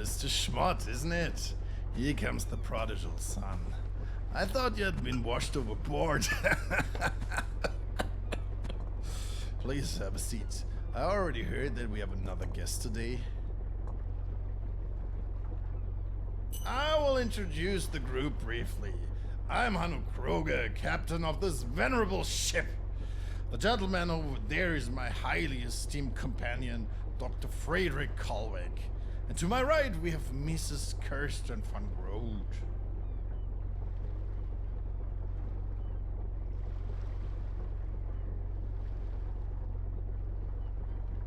Mr. Schmidt, isn't it? Here comes the prodigal son. I thought you had been washed overboard. Please have a seat. I already heard that we have another guest today. I will introduce the group briefly. I'm Hanno Kroger, captain of this venerable ship. The gentleman over there is my highly esteemed companion, Dr. Frederick Colwick. And to my right, we have Mrs. Kirsten van Groot.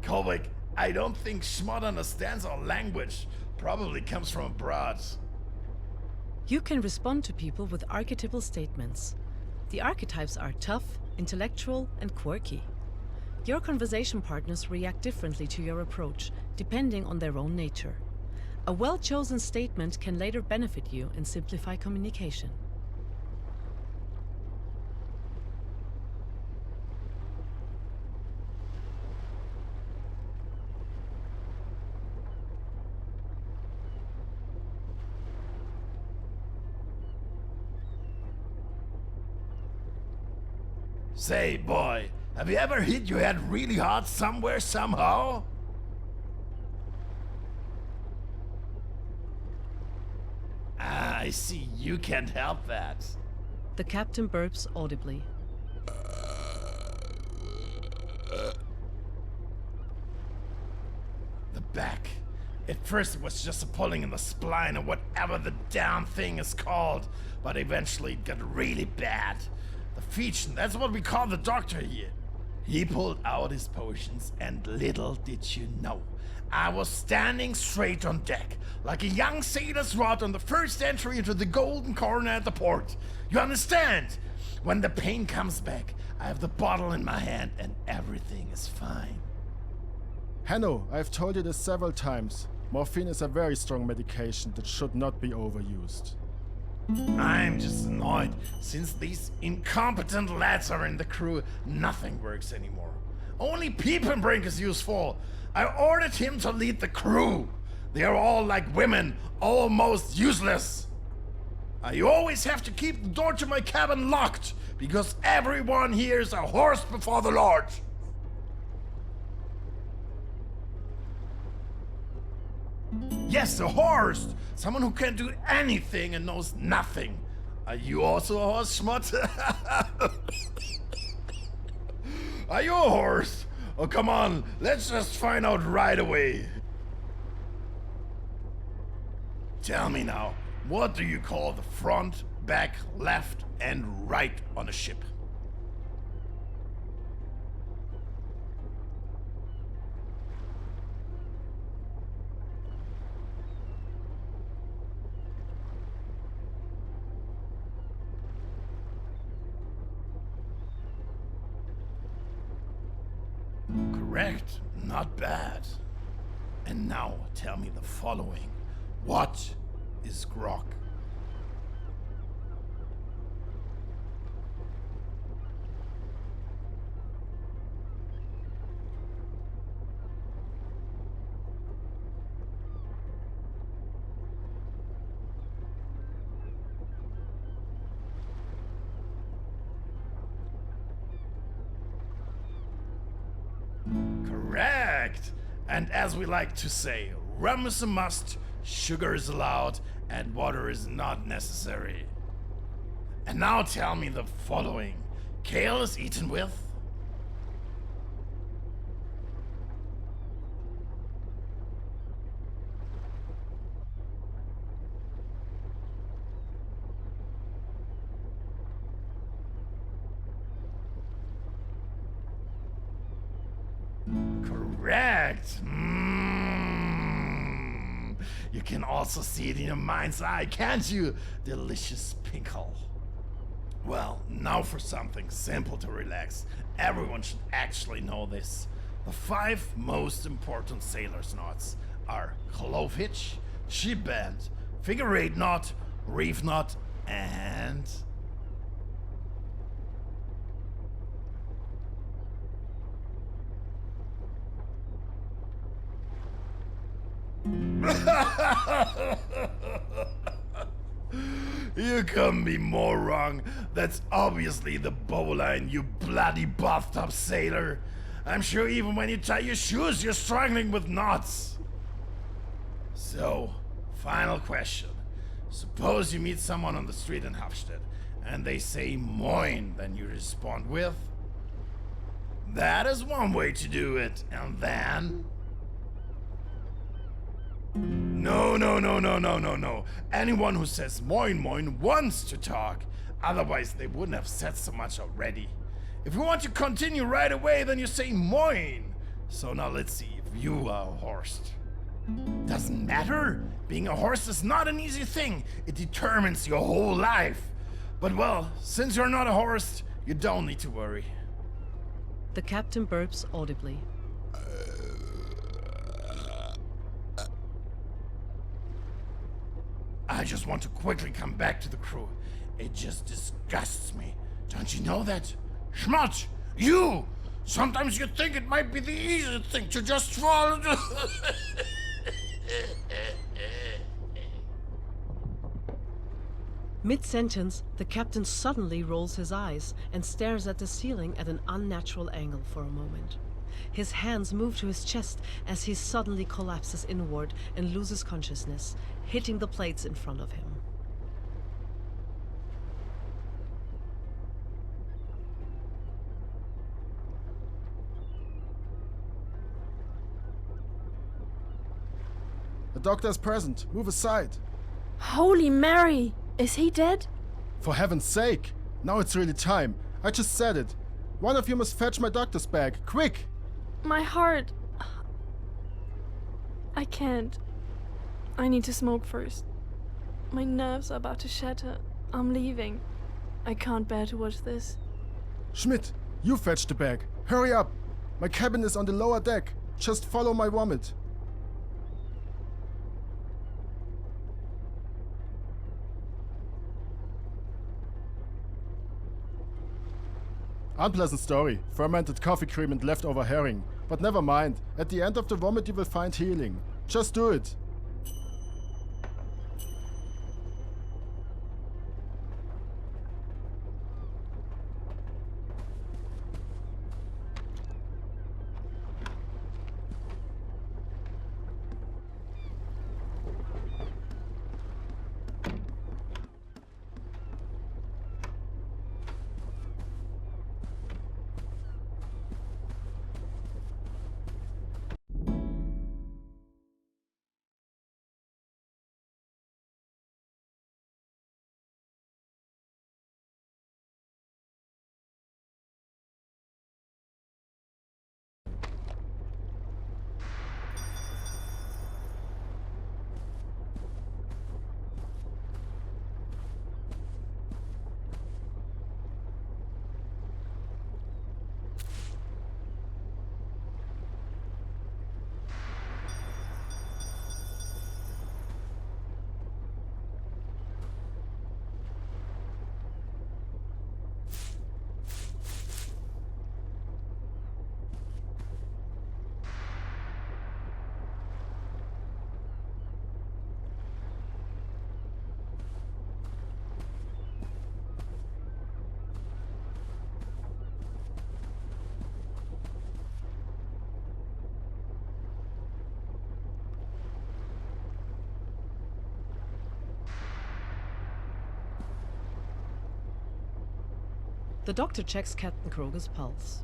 Colwick, I don't think Schmidt understands our language. Probably comes from abroad. You can respond to people with archetypal statements. The archetypes are tough, intellectual, and quirky. Your conversation partners react differently to your approach, depending on their own nature. A well-chosen statement can later benefit you and simplify communication. Say, boy, have you ever hit your head really hard somewhere, somehow? Ah, I see. You can't help that. The captain burps audibly. The back. At first it was just a pulling in the spine or whatever the damn thing is called, but eventually it got really bad. The feet, that's what we call the doctor here. He pulled out his potions, and little did you know, I was standing straight on deck, like a young sailor's rod on the first entry into the golden corner at the port. You understand? When the pain comes back, I have the bottle in my hand, and everything is fine. Hanno, I've told you this several times. Morphine is a very strong medication that should not be overused. I'm just annoyed. Since these incompetent lads are in the crew, nothing works anymore. Only Piepenbrink is useful. I ordered him to lead the crew. They are all like women, almost useless. You always have to keep the door to my cabin locked, because everyone here is a horse before the Lord. Yes, a horse! Someone who can do anything and knows nothing. Are you also a horse, Schmidt? Are you a horse? Oh, come on, let's just find out right away. Tell me now, what do you call the front, back, left, and right on a ship? Correct. Not bad. And now tell me the following. What is grog? Correct! And as we like to say, rum is a must, sugar is allowed, and water is not necessary. And now tell me the following. Kale is eaten with? Correct. You can also see it in your mind's eye, can't you? Delicious pinkle. Well, now for something simple to relax. Everyone should actually know this. The 5 most important sailor's knots are clove hitch, sheep bend, figure 8 knot, reef knot, and... You couldn't be more wrong. That's obviously the bowline, you bloody bathtub sailor. I'm sure even when you tie your shoes, you're struggling with knots. So, final question. Suppose you meet someone on the street in Hafstedt, and they say moin, then you respond with... That is one way to do it, and then... No. Anyone who says moin moin wants to talk. Otherwise, they wouldn't have said so much already. If you want to continue right away, then you say moin. So now let's see if you are a horse. Doesn't matter. Being a horse is not an easy thing. It determines your whole life. But well, since you're not a horse, you don't need to worry. The captain burps audibly. I just want to quickly come back to the crew. It just disgusts me. Don't you know that? Schmidt, you! Sometimes you think it might be the easy thing to just fall into... Mid-sentence, the captain suddenly rolls his eyes and stares at the ceiling at an unnatural angle for a moment. His hands move to his chest as he suddenly collapses inward and loses consciousness, hitting the plates in front of him. The doctor is present. Move aside. Holy Mary! Is he dead? For heaven's sake! Now it's really time. I just said it. One of you must fetch my doctor's bag. Quick! My heart... I can't. I need to smoke first. My nerves are about to shatter. I'm leaving. I can't bear to watch this. Schmidt, you fetch the bag. Hurry up! My cabin is on the lower deck. Just follow my vomit. Unpleasant story. Fermented coffee cream and leftover herring. But never mind. At the end of the vomit you will find healing. Just do it. The doctor checks Captain Kroger's pulse.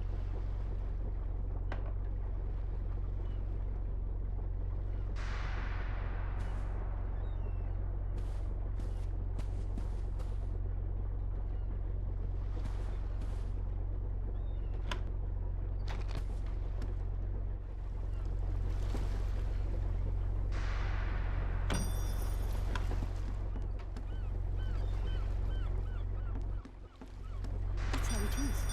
That's how it is.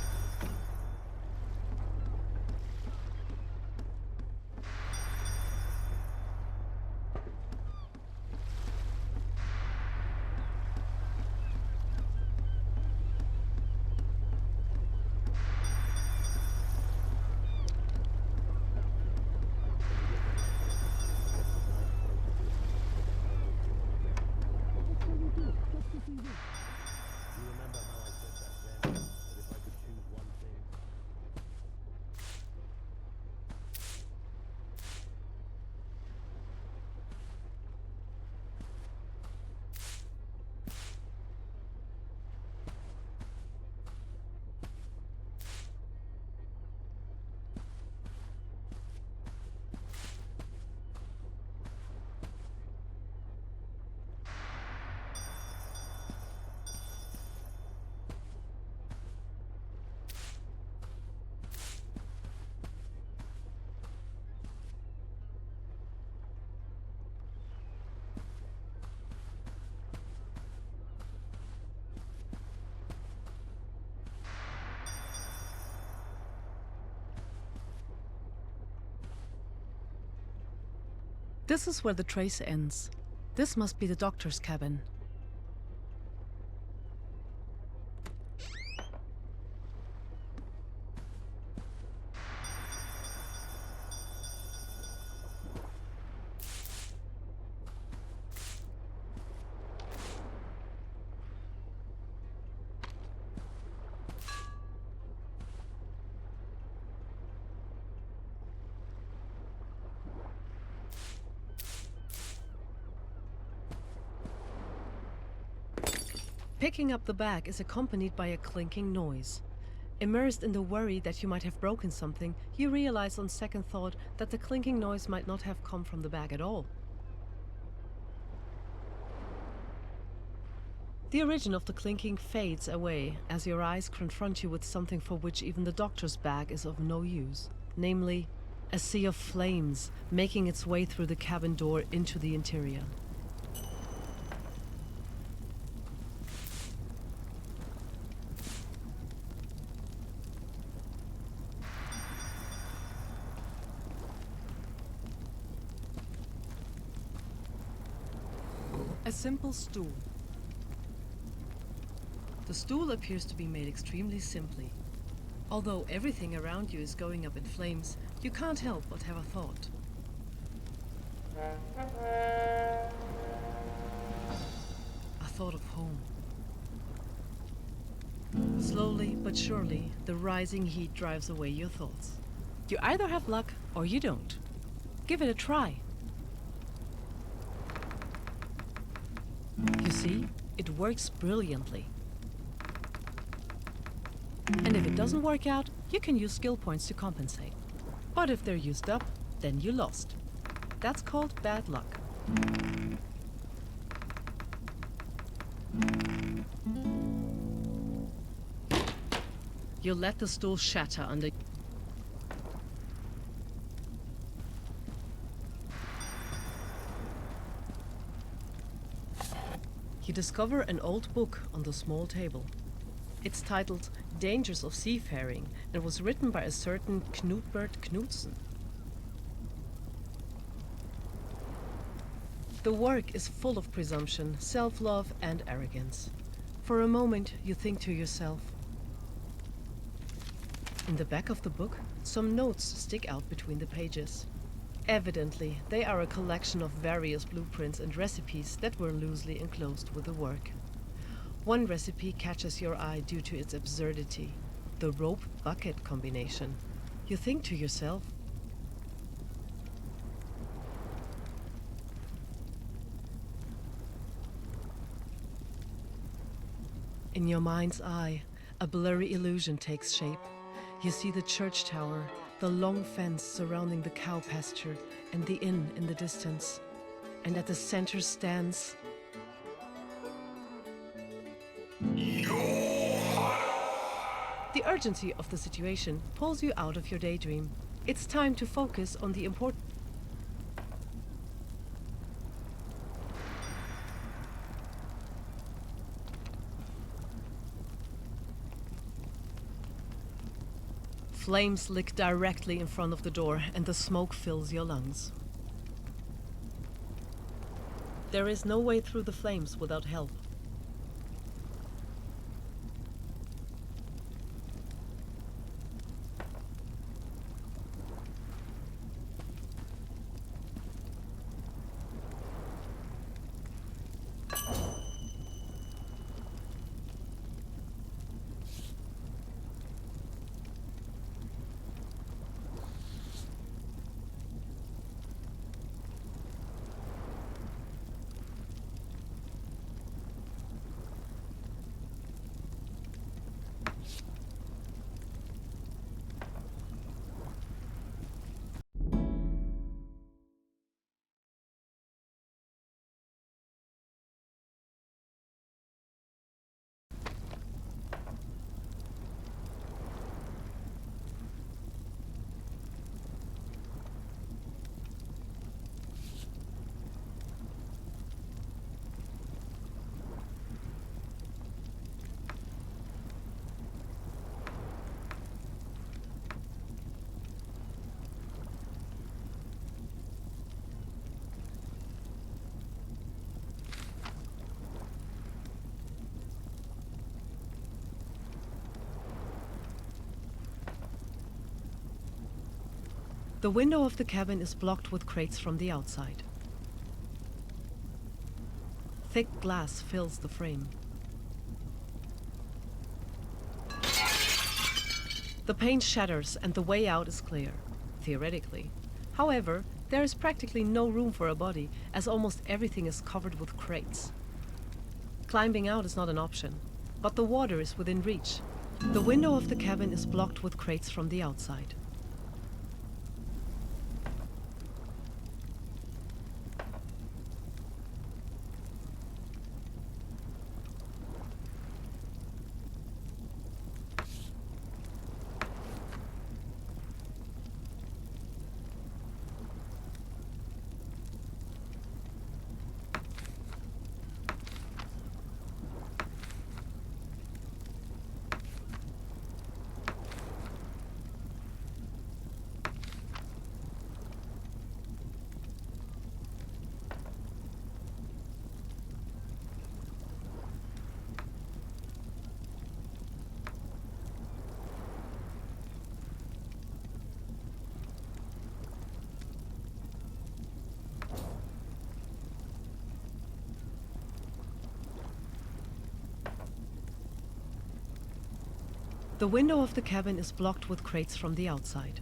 This is where the trace ends. This must be the doctor's cabin. Picking up the bag is accompanied by a clinking noise. Immersed in the worry that you might have broken something, you realize on second thought that the clinking noise might not have come from the bag at all. The origin of the clinking fades away as your eyes confront you with something for which even the doctor's bag is of no use, namely, a sea of flames making its way through the cabin door into the interior. A simple stool. The stool appears to be made extremely simply. Although everything around you is going up in flames, you can't help but have a thought. A thought of home. Slowly but surely, the rising heat drives away your thoughts. You either have luck or you don't. Give it a try. You see, it works brilliantly. And if it doesn't work out, you can use skill points to compensate. But if they're used up, then you lost. That's called bad luck. You let the stool shatter under. You discover an old book on the small table. It's titled Dangers of Seafaring and was written by a certain Knutbert Knudsen. The work is full of presumption, self-love, and arrogance. For a moment, you think to yourself. In the back of the book, some notes stick out between the pages. Evidently, they are a collection of various blueprints and recipes that were loosely enclosed with the work. One recipe catches your eye due to its absurdity, the rope-bucket combination. You think to yourself, in your mind's eye, a blurry illusion takes shape. You see the church tower, the long fence surrounding the cow pasture, and the inn in the distance. And at the center stands... The urgency of the situation pulls you out of your daydream. It's time to focus on the important... Flames lick directly in front of the door, and the smoke fills your lungs. There is no way through the flames without help. The window of the cabin is blocked with crates from the outside. Thick glass fills the frame. The pane shatters and the way out is clear, theoretically. However, there is practically no room for a body, as almost everything is covered with crates. Climbing out is not an option, but the water is within reach. The window of the cabin is blocked with crates from the outside. The window of the cabin is blocked with crates from the outside.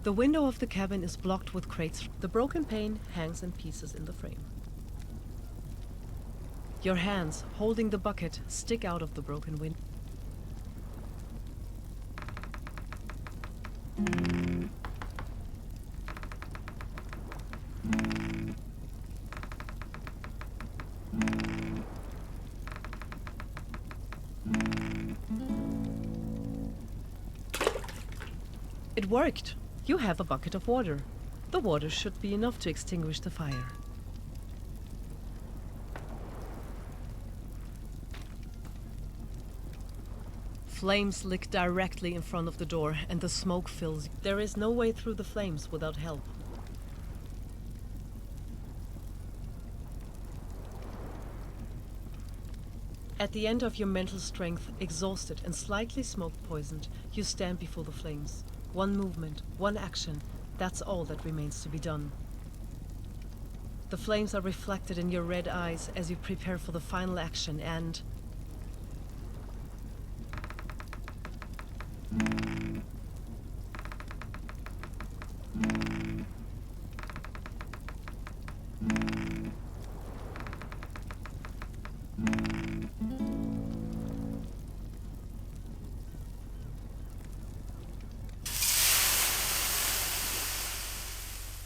The window of the cabin is blocked with crates. The broken pane hangs in pieces in the frame. Your hands, holding the bucket, stick out of the broken window. It worked! You have a bucket of water. The water should be enough to extinguish the fire. Flames lick directly in front of the door and the smoke fills. There is no way through the flames without help. At the end of your mental strength, exhausted and slightly smoke poisoned, you stand before the flames. One movement, one action, that's all that remains to be done. The flames are reflected in your red eyes as you prepare for the final action and...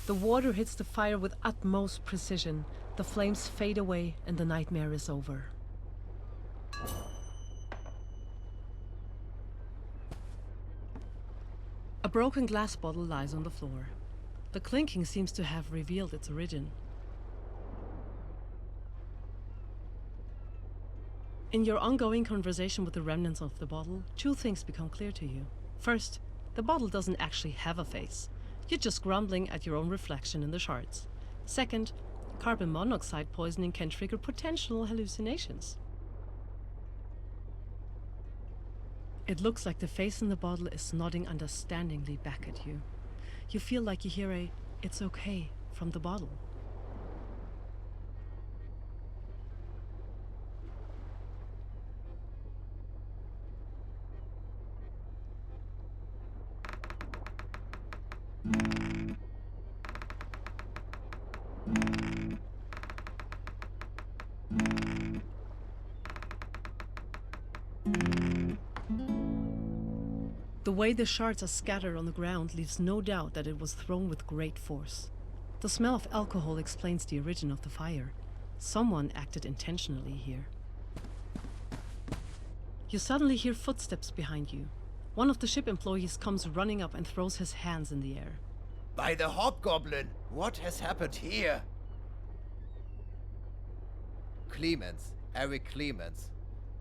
The water hits the fire with utmost precision. The flames fade away and the nightmare is over. A broken glass bottle lies on the floor. The clinking seems to have revealed its origin. In your ongoing conversation with the remnants of the bottle, two things become clear to you. First, the bottle doesn't actually have a face. You're just grumbling at your own reflection in the shards. Second, carbon monoxide poisoning can trigger potential hallucinations. It looks like the face in the bottle is nodding understandingly back at you. You feel like you hear a "it's okay" from the bottle. The way the shards are scattered on the ground leaves no doubt that it was thrown with great force. The smell of alcohol explains the origin of the fire. Someone acted intentionally here. You suddenly hear footsteps behind you. One of the ship employees comes running up and throws his hands in the air. By the hobgoblin, what has happened here? Clemens, Eric Clemens.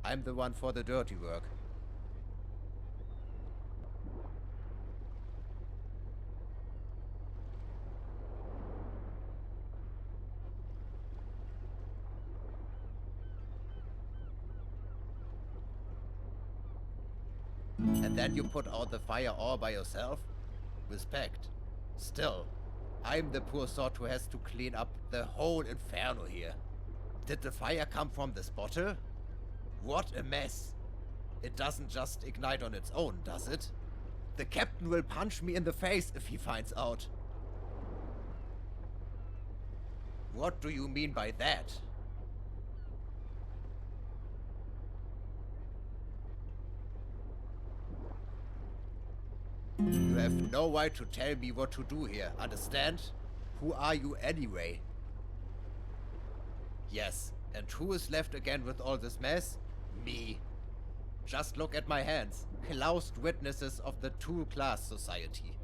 I'm the one for the dirty work. And then you put out the fire all by yourself? Respect. Still, I'm the poor sort who has to clean up the whole inferno here. Did the fire come from this bottle? What a mess. It doesn't just ignite on its own, does it? The captain will punch me in the face if he finds out. What do you mean by that? You have no right to tell me what to do here, understand? Who are you anyway? Yes, and who is left again with all this mess? Me. Just look at my hands. Closed witnesses of the two-class society.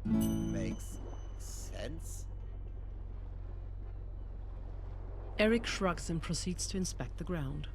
Makes sense? Eric shrugs and proceeds to inspect the ground.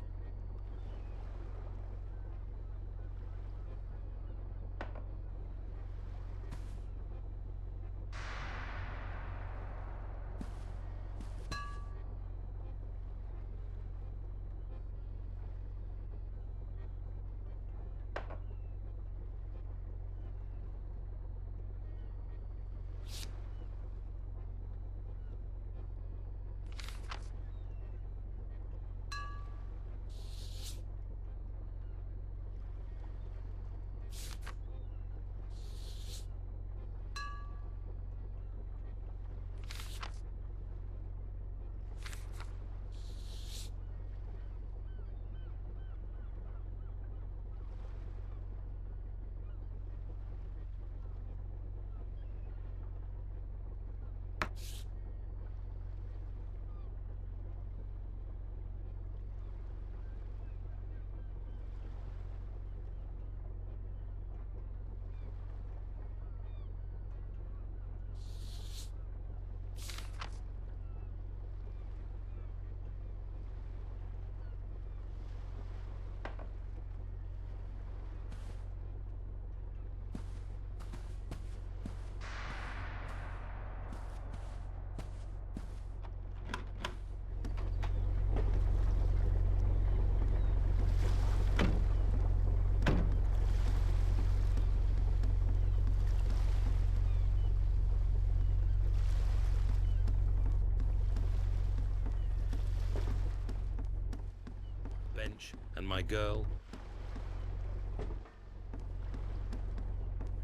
And my girl.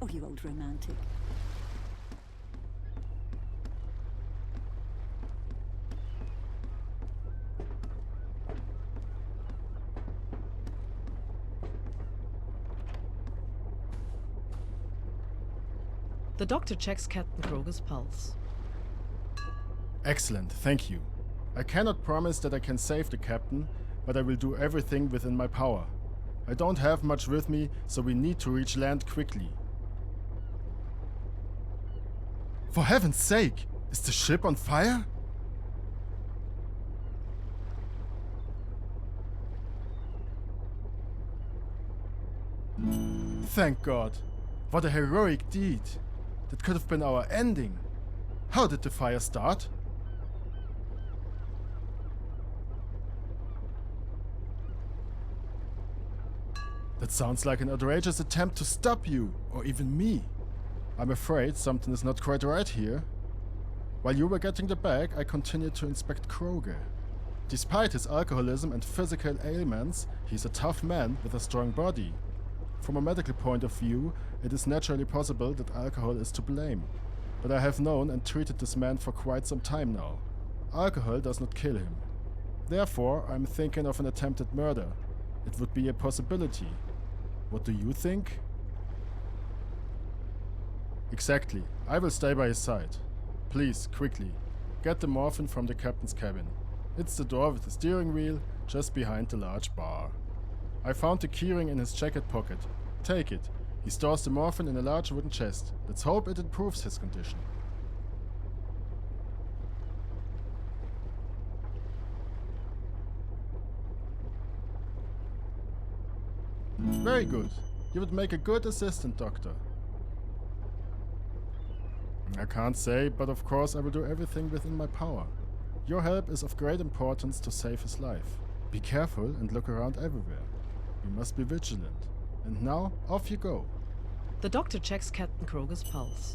Oh, you old romantic. The doctor checks Captain Kroger's pulse. Excellent, thank you. I cannot promise that I can save the captain, but I will do everything within my power. I don't have much with me, so we need to reach land quickly. For heaven's sake! Is the ship on fire? Thank God. What a heroic deed. That could have been our ending. How did the fire start? That sounds like an outrageous attempt to stop you, or even me. I'm afraid something is not quite right here. While you were getting the bag, I continued to inspect Kroger. Despite his alcoholism and physical ailments, he's a tough man with a strong body. From a medical point of view, it is naturally possible that alcohol is to blame. But I have known and treated this man for quite some time now. Alcohol does not kill him. Therefore, I'm thinking of an attempted murder. It would be a possibility. What do you think? Exactly. I will stay by his side. Please, quickly, get the morphine from the captain's cabin. It's the door with the steering wheel, just behind the large bar. I found the keyring in his jacket pocket. Take it. He stores the morphine in a large wooden chest. Let's hope it improves his condition. Very good. You would make a good assistant, Doctor. I can't say, but of course I will do everything within my power. Your help is of great importance to save his life. Be careful and look around everywhere. You must be vigilant. And now, off you go. The doctor checks Captain Kroger's pulse.